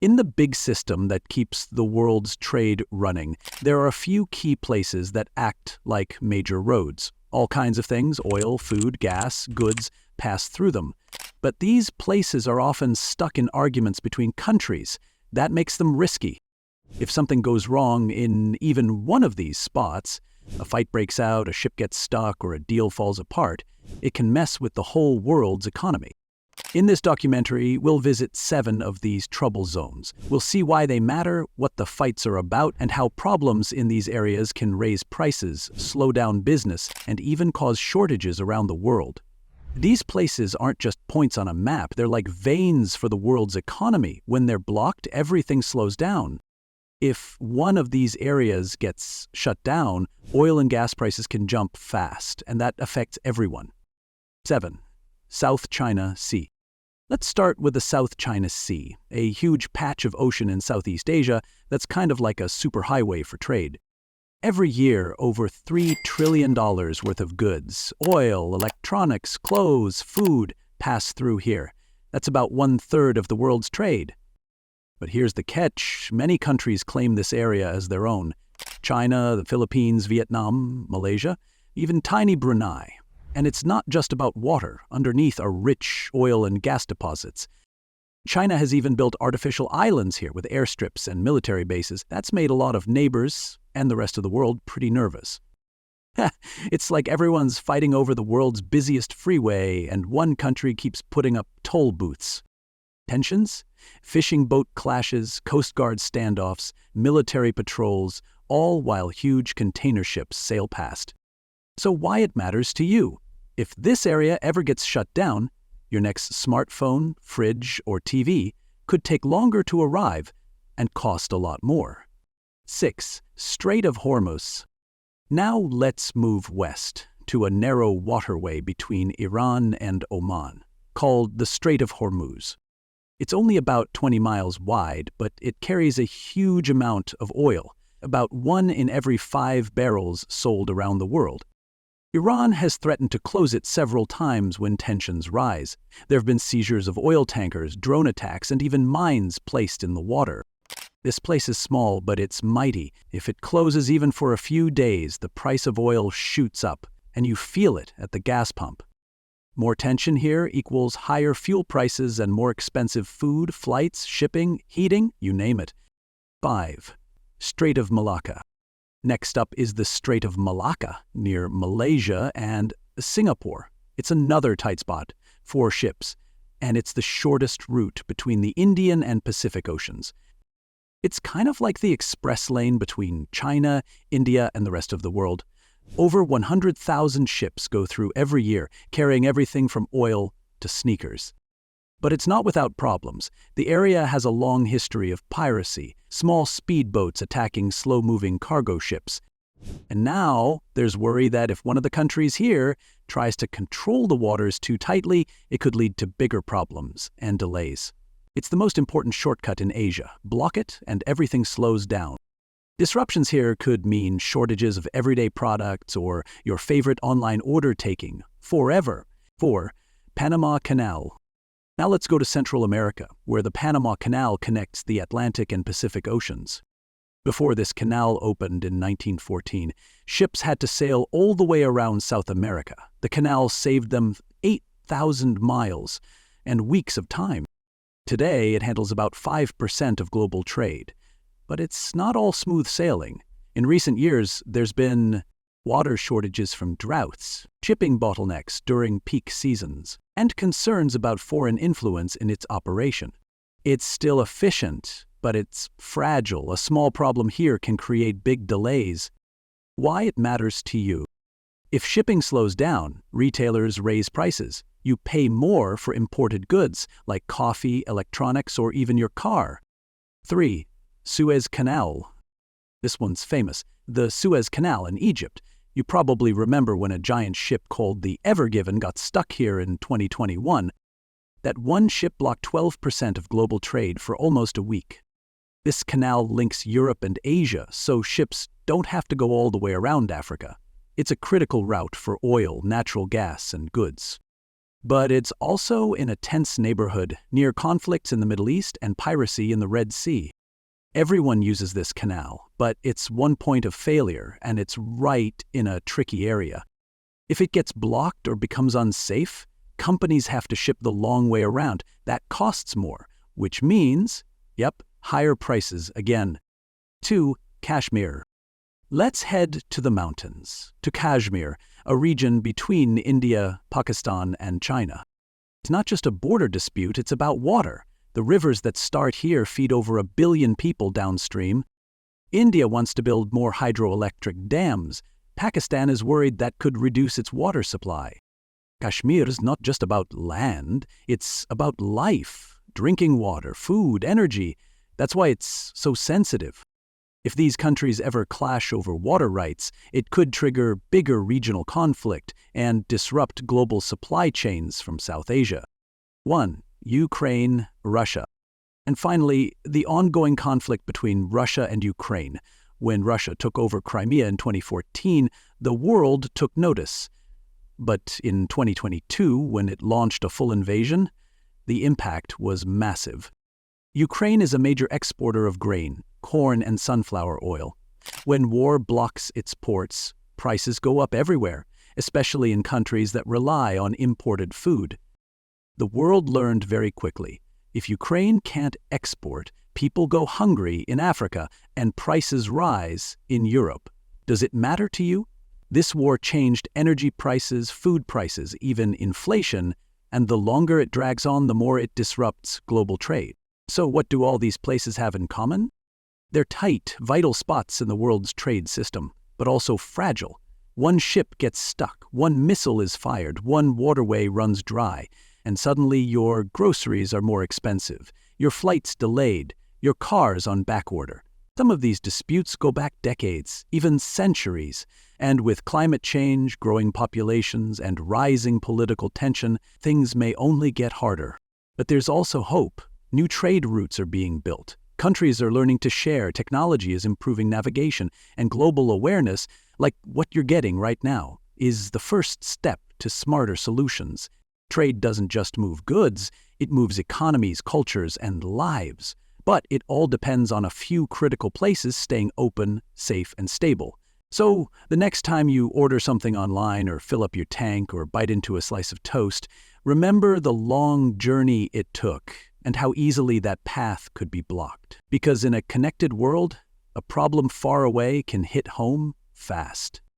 In the big system that keeps the world's trade running, there are a few key places that act like major roads. All kinds of things, oil, food, gas, goods, pass through them. But these places are often stuck in arguments between countries. That makes them risky. If something goes wrong in even one of these spots, a fight breaks out, a ship gets stuck, or a deal falls apart, it can mess with the whole world's economy. In this documentary, we'll visit 7 of these trouble zones. We'll see why they matter, what the fights are about, and how problems in these areas can raise prices, slow down business, and even cause shortages around the world. These places aren't just points on a map, they're like veins for the world's economy. When they're blocked, everything slows down. If one of these areas gets shut down, oil and gas prices can jump fast, and that affects everyone. 7. South China Sea. Let's start with the South China Sea, a huge patch of ocean in Southeast Asia that's kind of like a superhighway for trade. Every year, over $3 trillion worth of goods, oil, electronics, clothes, food, pass through here. That's about 1/3 of the world's trade. But here's the catch. Many countries claim this area as their own. China, the Philippines, Vietnam, Malaysia, even tiny Brunei. And it's not just about water. Underneath are rich oil and gas deposits. China has even built artificial islands here with airstrips and military bases. That's made a lot of neighbors and the rest of the world pretty nervous. It's like everyone's fighting over the world's busiest freeway, and one country keeps putting up toll booths. Tensions? Fishing boat clashes, Coast Guard standoffs, military patrols, all while huge container ships sail past. So why it matters to you? If this area ever gets shut down, your next smartphone, fridge, or TV could take longer to arrive and cost a lot more. 6. Strait of Hormuz. Now let's move west to a narrow waterway between Iran and Oman, called the Strait of Hormuz. It's only about 20 miles wide, but it carries a huge amount of oil, about 1 in every 5 barrels sold around the world. Iran has threatened to close it several times when tensions rise. There have been seizures of oil tankers, drone attacks, and even mines placed in the water. This place is small, but it's mighty. If it closes even for a few days, the price of oil shoots up, and you feel it at the gas pump. More tension here equals higher fuel prices and more expensive food, flights, shipping, heating, you name it. 5. Strait of Malacca. Next up is the Strait of Malacca, near Malaysia and Singapore. It's another tight spot, 4 ships, and it's the shortest route between the Indian and Pacific Oceans. It's kind of like the express lane between China, India, and the rest of the world. Over 100,000 ships go through every year, carrying everything from oil to sneakers. But it's not without problems. The area has a long history of piracy, small speedboats attacking slow-moving cargo ships. And now there's worry that if one of the countries here tries to control the waters too tightly, it could lead to bigger problems and delays. It's the most important shortcut in Asia. Block it, and everything slows down. Disruptions here could mean shortages of everyday products or your favorite online order taking forever. 4. Panama Canal. Now let's go to Central America, where the Panama Canal connects the Atlantic and Pacific Oceans. Before this canal opened in 1914, ships had to sail all the way around South America. The canal saved them 8,000 miles and weeks of time. Today, it handles about 5% of global trade. But it's not all smooth sailing. In recent years, there's been water shortages from droughts, shipping bottlenecks during peak seasons, and concerns about foreign influence in its operation. It's still efficient, but it's fragile. A small problem here can create big delays. Why it matters to you? If shipping slows down, retailers raise prices. You pay more for imported goods, like coffee, electronics, or even your car. 3. Suez Canal. This one's famous. The Suez Canal in Egypt. You probably remember when a giant ship called the Ever Given got stuck here in 2021. That one ship blocked 12% of global trade for almost a week. This canal links Europe and Asia, so ships don't have to go all the way around Africa. It's a critical route for oil, natural gas, and goods. But it's also in a tense neighborhood near conflicts in the Middle East and piracy in the Red Sea. Everyone uses this canal, but it's one point of failure, and it's right in a tricky area. If it gets blocked or becomes unsafe, companies have to ship the long way around. That costs more, which means, higher prices again. 2. Kashmir. Let's head to the mountains, to Kashmir, a region between India, Pakistan, and China. It's not just a border dispute, it's about water. The rivers that start here feed over 1 billion people downstream. India wants to build more hydroelectric dams. Pakistan is worried that could reduce its water supply. Kashmir is not just about land, it's about life, drinking water, food, energy. That's why it's so sensitive. If these countries ever clash over water rights, it could trigger bigger regional conflict and disrupt global supply chains from South Asia. 1. Ukraine, Russia. And finally, the ongoing conflict between Russia and Ukraine. When Russia took over Crimea in 2014, the world took notice. But in 2022, when it launched a full invasion, the impact was massive. Ukraine is a major exporter of grain, corn, and sunflower oil. When war blocks its ports, prices go up everywhere, especially in countries that rely on imported food. The world learned very quickly, if Ukraine can't export, people go hungry in Africa and prices rise in Europe. Does it matter to you? This war changed energy prices, food prices, even inflation, and the longer it drags on, the more it disrupts global trade. So what do all these places have in common? They're tight, vital spots in the world's trade system, but also fragile. One ship gets stuck, one missile is fired, one waterway runs dry, and suddenly your groceries are more expensive, your flights delayed, your cars on backorder. Some of these disputes go back decades, even centuries, and with climate change, growing populations, and rising political tension, things may only get harder. But there's also hope. New trade routes are being built. Countries are learning to share, technology is improving navigation, and global awareness, like what you're getting right now, is the first step to smarter solutions. Trade doesn't just move goods, it moves economies, cultures, and lives. But it all depends on a few critical places staying open, safe, and stable. So, the next time you order something online or fill up your tank or bite into a slice of toast, remember the long journey it took and how easily that path could be blocked. Because in a connected world, a problem far away can hit home fast.